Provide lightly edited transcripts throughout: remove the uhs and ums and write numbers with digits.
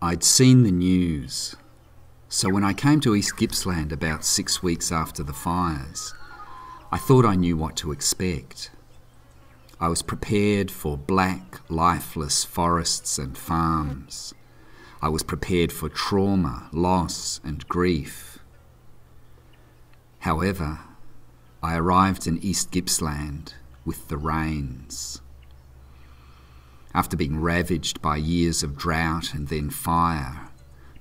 I'd seen the news, so when I came to East Gippsland about 6 weeks after the fires, I thought I knew what to expect. I was prepared for black, lifeless forests and farms. I was prepared for trauma, loss and grief. However, I arrived in East Gippsland with the rains. After being ravaged by years of drought and then fire,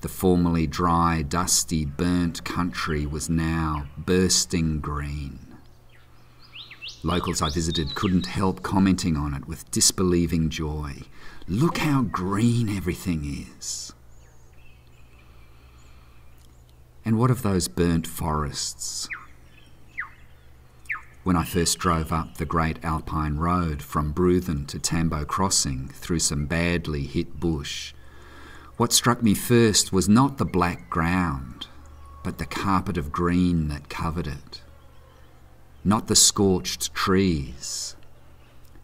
the formerly dry, dusty, burnt country was now bursting green. Locals I visited couldn't help commenting on it with disbelieving joy. Look how green everything is. And what of those burnt forests? When I first drove up the Great Alpine Road from Bruthen to Tambo Crossing through some badly hit bush, what struck me first was not the black ground, but the carpet of green that covered it. Not the scorched trees,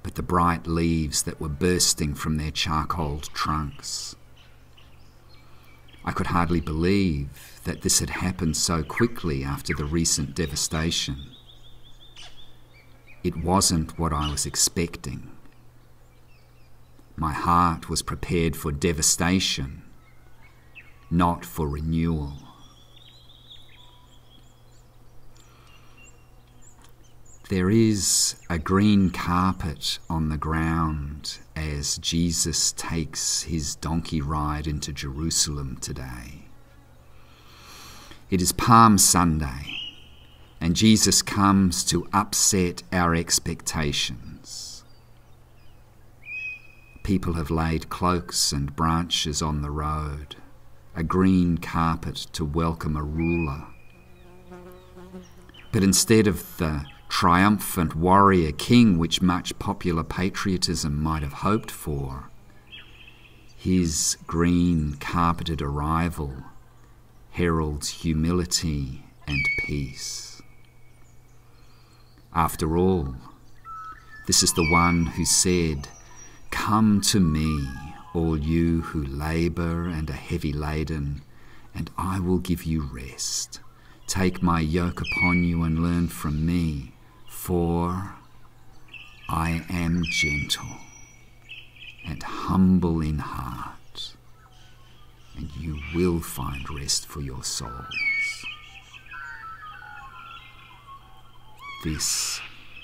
but the bright leaves that were bursting from their charcoaled trunks. I could hardly believe that this had happened so quickly after the recent devastation. It wasn't what I was expecting. My heart was prepared for devastation, not for renewal. There is a green carpet on the ground as Jesus takes his donkey ride into Jerusalem today. It is Palm Sunday, and Jesus comes to upset our expectations. People have laid cloaks and branches on the road, a green carpet to welcome a ruler. But instead of the triumphant warrior king which much popular patriotism might have hoped for, his green carpeted arrival heralds humility and peace. After all, this is the one who said, "Come to me, all you who labour and are heavy laden, and I will give you rest. Take my yoke upon you and learn from me, for I am gentle and humble in heart, and you will find rest for your souls." This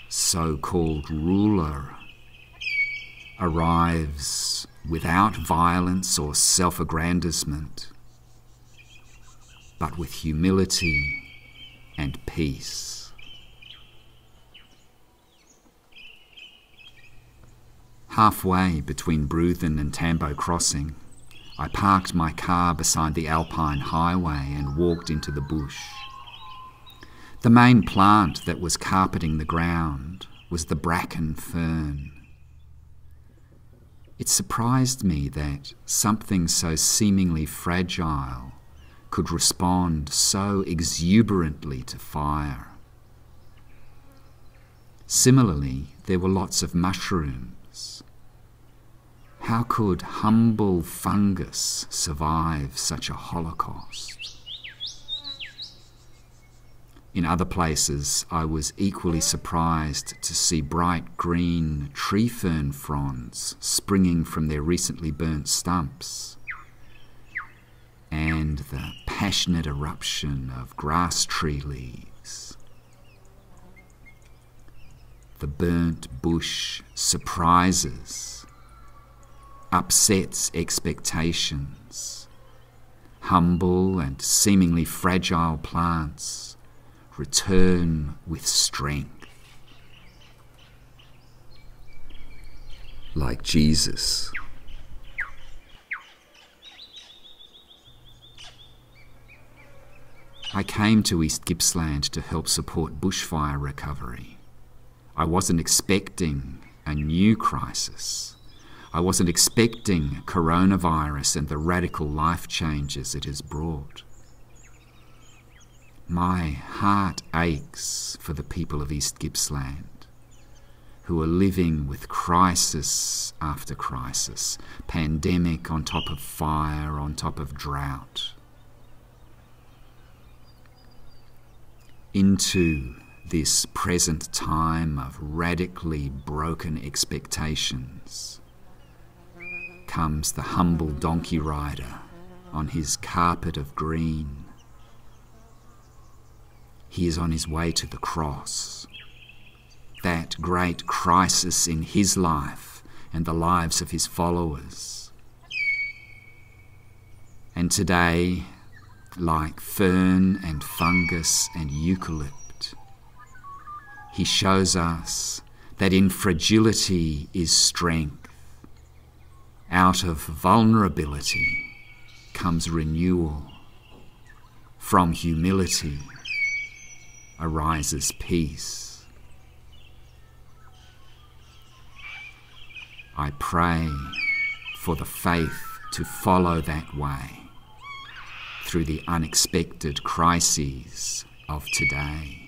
so-called ruler arrives without violence or self-aggrandizement, but with humility and peace. Halfway between Bruthen and Tambo Crossing, I parked my car beside the Alpine Highway and walked into the bush. The main plant that was carpeting the ground was the bracken fern. It surprised me that something so seemingly fragile could respond so exuberantly to fire. Similarly, there were lots of mushrooms. How could humble fungus survive such a holocaust? In other places, I was equally surprised to see bright green tree fern fronds springing from their recently burnt stumps, and the passionate eruption of grass tree leaves. The burnt bush surprises, upsets expectations. Humble and seemingly fragile plants return with strength. Like Jesus. I came to East Gippsland to help support bushfire recovery. I wasn't expecting a new crisis. I wasn't expecting coronavirus and the radical life changes it has brought. My heart aches for the people of East Gippsland, who are living with crisis after crisis, pandemic on top of fire, on top of drought, into this present time of radically broken expectations comes the humble donkey rider on his carpet of green. He is on his way to the cross, that great crisis in his life and the lives of his followers. And today, like fern and fungus and eucalypt, he shows us that in fragility is strength. Out of vulnerability comes renewal. From humility arises peace. I pray for the faith to follow that way through the unexpected crises of today.